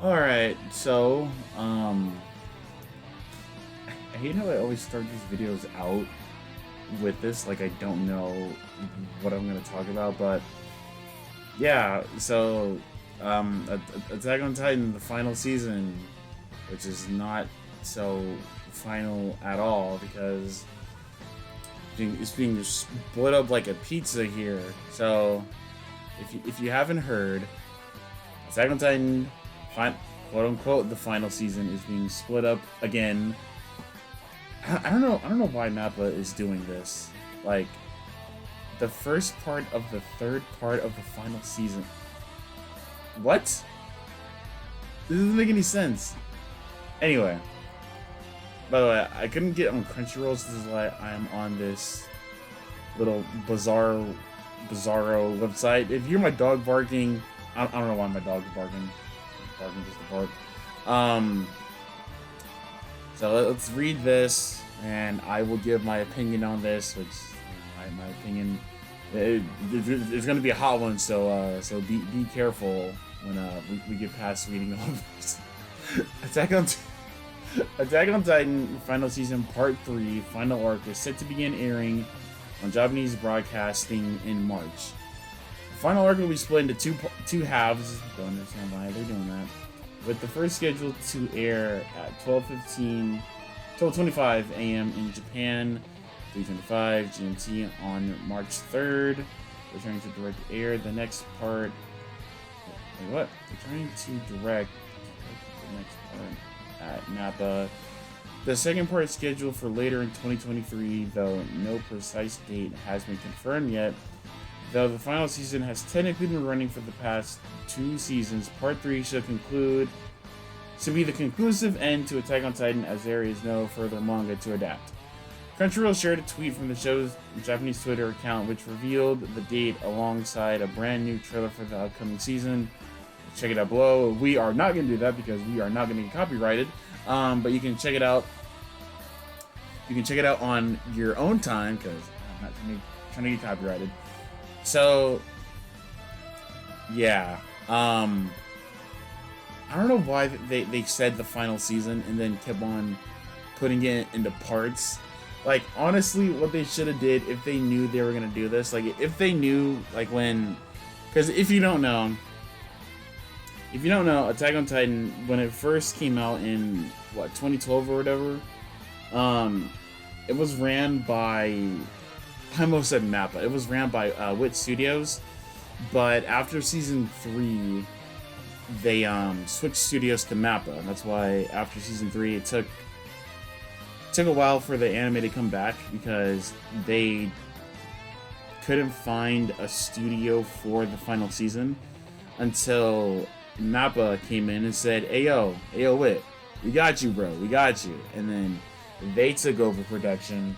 Alright, so, I hate how I always start these videos out with this, like I don't know what I'm gonna talk about, but yeah, so, Attack on Titan, the final season, which is not so final at all, because it's being split up like a pizza here, so, if you haven't heard, Attack on Titan, quote unquote, the final season is being split up again. I don't know why Mappa is doing this. Like, the first part of the third part of the final season. What? This doesn't make any sense. Anyway, by the way, I couldn't get on Crunchyroll, so this is why I'm on this little bizarro website. If you hear my dog barking, I don't know why my dog's barking. Barking just to bark. So let's read this, and I will give my opinion on this, which, my opinion, it's going to be a hot one, so be careful when we get past reading all of this. Attack on Titan Final Season Part 3 Final Arc is set to begin airing on Japanese broadcasting in March. The final arc will be split into two halves. Don't understand why they're doing that. With the first scheduled to air at 12:25 a.m. in Japan, 3:25 GMT on March 3rd. Returning to direct air the next part. Wait, what? Returning to direct the next part at Nappa. The second part is scheduled for later in 2023, though no precise date has been confirmed yet. Though the final season has technically been running for the past 2 seasons, Part 3 should be the conclusive end to Attack on Titan, as there is no further manga to adapt. Crunchyroll shared a tweet from the show's Japanese Twitter account, which revealed the date alongside a brand new trailer for the upcoming season. Check it out below. We are not going to do that because we are not going to get copyrighted, but you can check it out. You can check it out on your own time, because I'm not trying to get copyrighted. So, yeah, I don't know why they said the final season and then kept on putting it into parts. Like, honestly, what they should have did if they knew they were going to do this, like, if they knew, like, when, because if you don't know, Attack on Titan, when it first came out in, what, 2012 or whatever, it was ran by, I almost said Mappa. It was ran by Wit Studios, but after season 3, they switched studios to Mappa, and that's why after season 3, it took a while for the anime to come back, because they couldn't find a studio for the final season until Mappa came in and said, Ayo, Wit, we got you, bro, we got you. And then they took over production,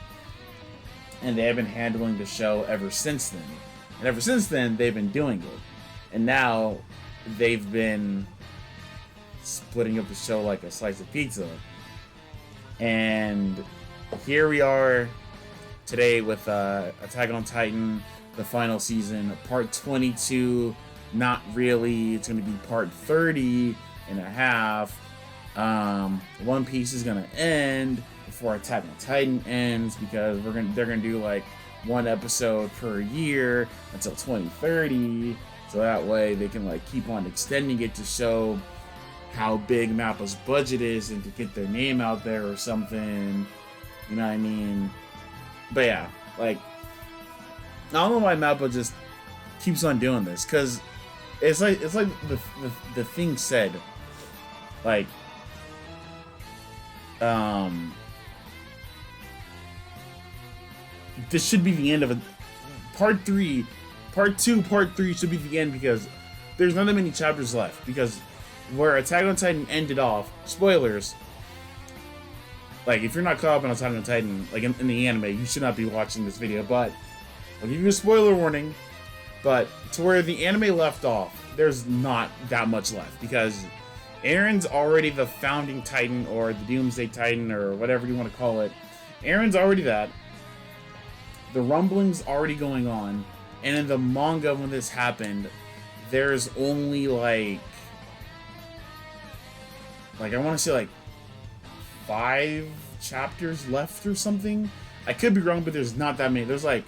and they have been handling the show ever since then. And ever since then, they've been doing it. And now, they've been splitting up the show like a slice of pizza. And here we are today with Attack on Titan, the final season, part 22. Not really. It's going to be part 30 and a half. One Piece is going to end before Attack on Titan ends, because they're gonna do like one episode per year until 2030, so that way they can like keep on extending it to show how big Mappa's budget is and to get their name out there or something, you know what I mean? But yeah, like, I don't know why Mappa just keeps on doing this, because it's like the thing said, like, this should be the end of it. Part 2, Part 3 should be the end, because there's not that many chapters left. Because where Attack on Titan ended off, spoilers, like, if you're not caught up on Attack on Titan, like in the anime, you should not be watching this video, but I'll give you a spoiler warning. But to where the anime left off, there's not that much left, because Aaron's already the founding Titan, or the Doomsday Titan, or whatever you want to call it. Aaron's already that. The rumbling's already going on, and in the manga when this happened, there's only like like I want to say like 5 chapters left or something. I could be wrong, but there's not that many. There's like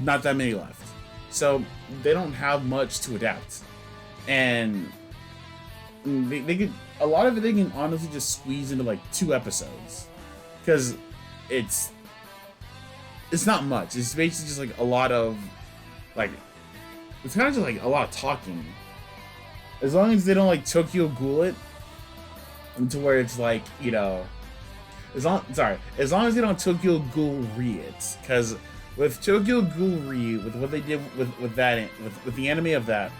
not that many left, so they don't have much to adapt, and they could, a lot of it they can honestly just squeeze into like 2 episodes, because it's not much. It's basically just like a lot of like, it's kind of just like a lot of talking. As long as they don't like Tokyo Ghoul it to where it's like, you know, as long as they don't Tokyo Ghoul it, because with Tokyo Ghoul with what they did with that with the anime of that,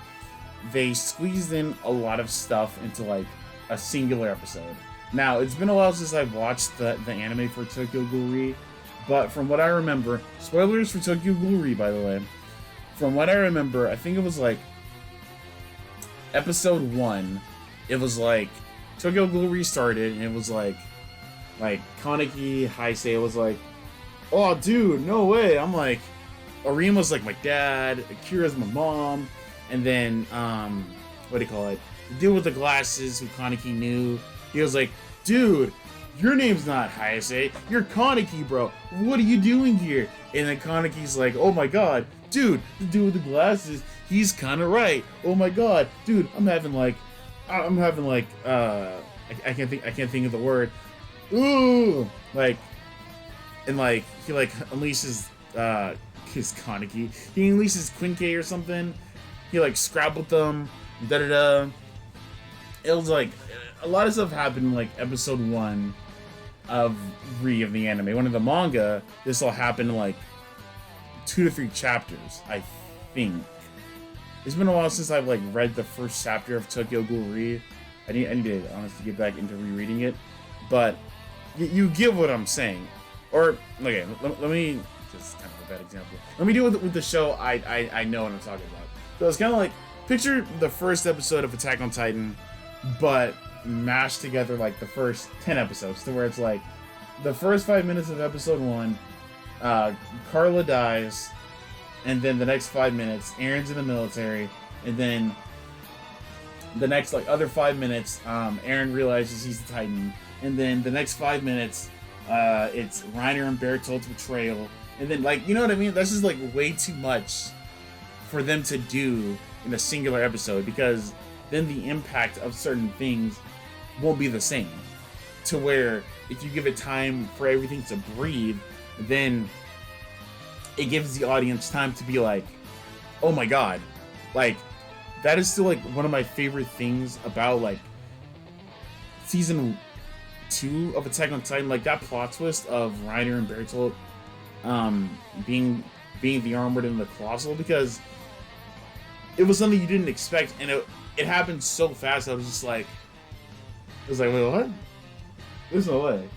they squeezed in a lot of stuff into like a singular episode. Now it's been a while since I've watched the anime for Tokyo Ghoul, but from what I remember, spoilers for Tokyo Ghoul, by the way. From what I remember, I think it was like episode 1. It was like Tokyo Ghoul started, and it was like Kaneki Heisei was like, "Oh, dude, no way!" I'm like, Arima's like my dad, Akira's my mom, and then what do you call it? The dude with the glasses who Kaneki knew. He was like, "Dude, your name's not Heisei, you're Kaneki, bro. What are you doing here?" And then Kaneki's like, "Oh my god, dude, the dude with the glasses, he's kind of right. Oh my god, dude, I'm having like, I can't think of the word. Ooh, like, and like he like unleashes his Kaneki. He unleashes Quinke or something. He like scrabbled them. Da da da. It was like a lot of stuff happened in like episode 1 of the anime. One of the manga, this all happened in like 2 to 3 chapters, I think. It's been a while since I've like read the first chapter of Tokyo Ghoul. I need to honestly get back into rereading it, but you get what I'm saying. Or okay, let me just kind of a bad example. Let me deal with the show I know what I'm talking about. So it's kind of like, picture the first episode of Attack on Titan, but mashed together like the first 10 episodes, to where it's like the first 5 minutes of episode 1, Carla dies, and then the next 5 minutes, Aaron's in the military, and then the next like other 5 minutes, Aaron realizes he's the Titan, and then the next 5 minutes, it's Reiner and Bertolt's betrayal, and then like, you know what I mean? That's just like way too much for them to do in a singular episode, because then the impact of certain things won't be the same. To where if you give it time for everything to breathe, then it gives the audience time to be like, oh my god, like that is still like one of my favorite things about like season 2 of Attack on Titan, like that plot twist of Reiner and Bertolt being the Armored and the Colossal, because it was something you didn't expect, and it happened so fast. I was just like, wait, what? There's no way.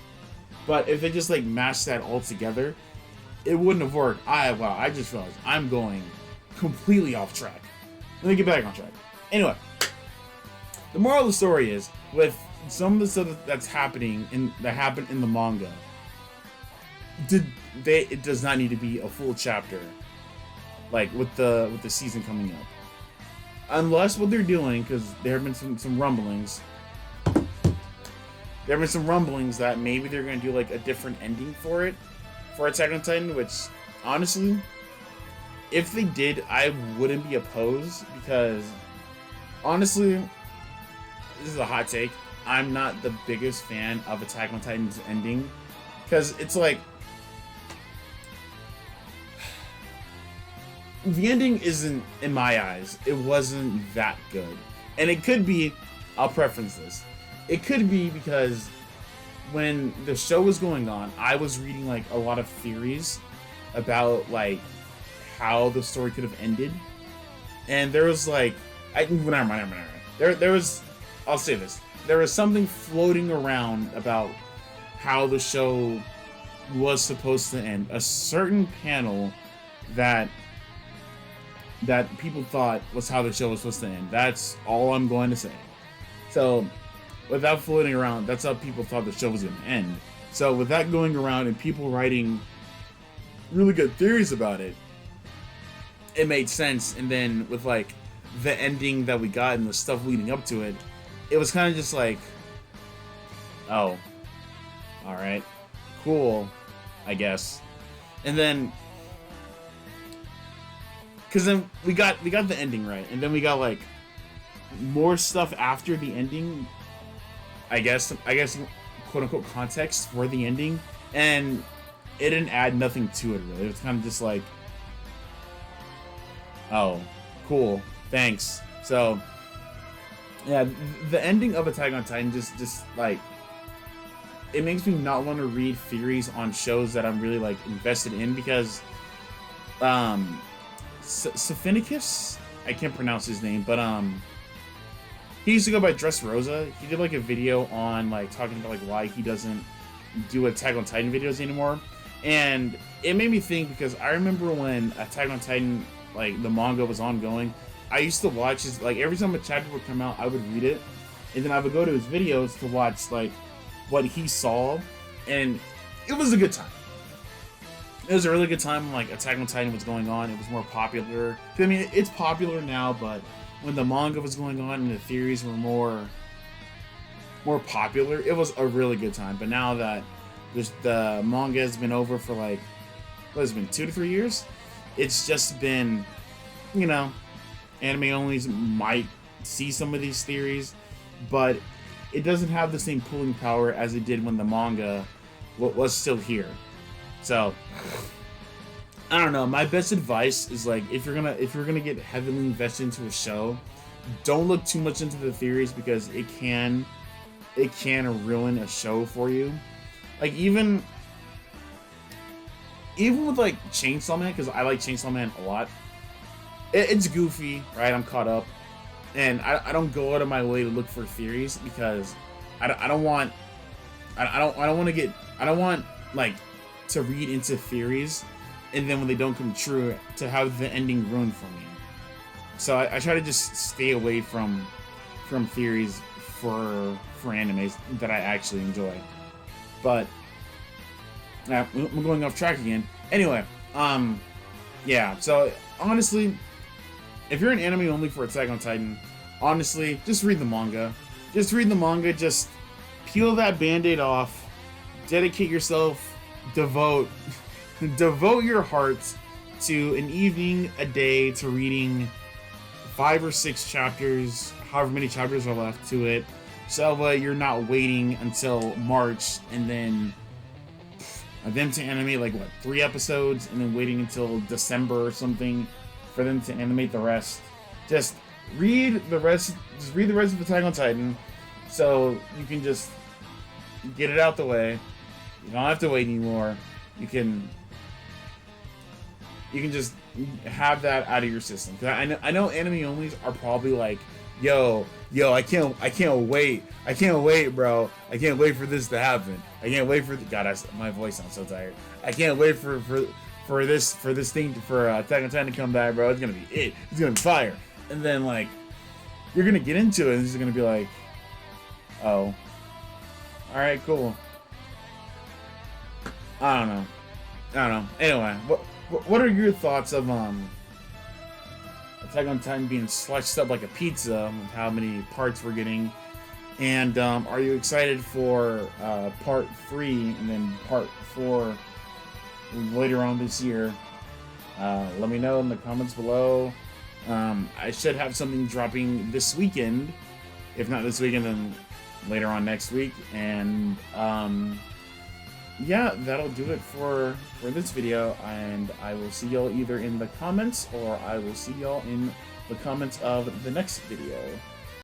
But if they just like mashed that all together, it wouldn't have worked. I just realized I'm going completely off track. Let me get back on track. Anyway, the moral of the story is, with some of the stuff that's happening that happened in the manga, it does not need to be a full chapter, like with the season coming up, unless what they're doing, because there have been some rumblings. There have been some rumblings that maybe they're going to do like a different ending for it, for Attack on Titan, which honestly, if they did, I wouldn't be opposed, because honestly, this is a hot take, I'm not the biggest fan of Attack on Titan's ending, because it's like, the ending isn't, in my eyes, it wasn't that good. And it could be, I'll preference this, it could be because when the show was going on, I was reading like a lot of theories about like how the story could have ended, and there was like, never mind. There was, I'll say this, there was something floating around about how the show was supposed to end. A certain panel that people thought was how the show was supposed to end. That's all I'm going to say. So, without floating around, that's how people thought the show was going to end. So, with that going around and people writing really good theories about it, it made sense. And then with like the ending that we got and the stuff leading up to it, it was kind of just like, oh, all right, cool, I guess. And then, because then we got the ending right, and then we got like more stuff after the ending. I guess quote unquote context for the ending, and it didn't add nothing to it really. It was kind of just like, oh, cool, thanks. So yeah, the ending of Attack on Titan just like, it makes me not want to read theories on shows that I'm really like invested in, because Sophinicus, I can't pronounce his name, but he used to go by Dressrosa. He did like a video on like talking about like why he doesn't do Attack on Titan videos anymore, and it made me think, because I remember when Attack on Titan, like the manga, was ongoing, I used to watch his, like every time a chapter would come out, I would read it, and then I would go to his videos to watch like what he saw, and it was a good time. It was a really good time when like Attack on Titan was going on. It was more popular. I mean, it's popular now, but when the manga was going on and the theories were more popular, it was a really good time. But now that the manga has been over for like, what has it been, 2 to 3 years? It's just been, you know, anime onlys might see some of these theories, but it doesn't have the same pulling power as it did when the manga was still here. So I don't know. My best advice is like, if you're gonna get heavily invested into a show, don't look too much into the theories, because it can ruin a show for you. Like even with like Chainsaw Man, because I like Chainsaw Man a lot. It's goofy, right? I'm caught up, and I don't go out of my way to look for theories, because I don't want like to read into theories, and then when they don't come true, to have the ending ruined for me. So I try to just stay away from theories for animes that I actually enjoy. But I'm going off track again. Anyway, yeah. So honestly, if you're an anime only for Attack on Titan, honestly, just read the manga. Just read the manga. Just peel that band-aid off. Dedicate yourself. Devote your heart to an evening a day to reading 5 or 6 chapters, however many chapters are left to it, so you're not waiting until March and then them to animate like what, 3 episodes, and then waiting until December or something for them to animate the rest. Just read the rest of Attack on Titan, so you can just get it out the way. You don't have to wait anymore. You can just have that out of your system. Cause I know anime onlys are probably like, yo, I can't wait, bro. I can't wait for this to happen. I can't wait for God. My voice sounds so tired. I can't wait for this thing for Attack on Titan to come back, bro. It's gonna be it. It's gonna be fire. And then like you're gonna get into it, and it's gonna be like, oh, all right, cool. I don't know. Anyway, what are your thoughts of Attack on Titan being sliced up like a pizza, with how many parts we're getting? And are you excited for part 3 and then part 4 later on this year? Let me know in the comments below. I should have something dropping this weekend. If not this weekend, then later on next week. And yeah, that'll do it for this video, and I will see y'all either in the comments, or I will see y'all in the comments of the next video.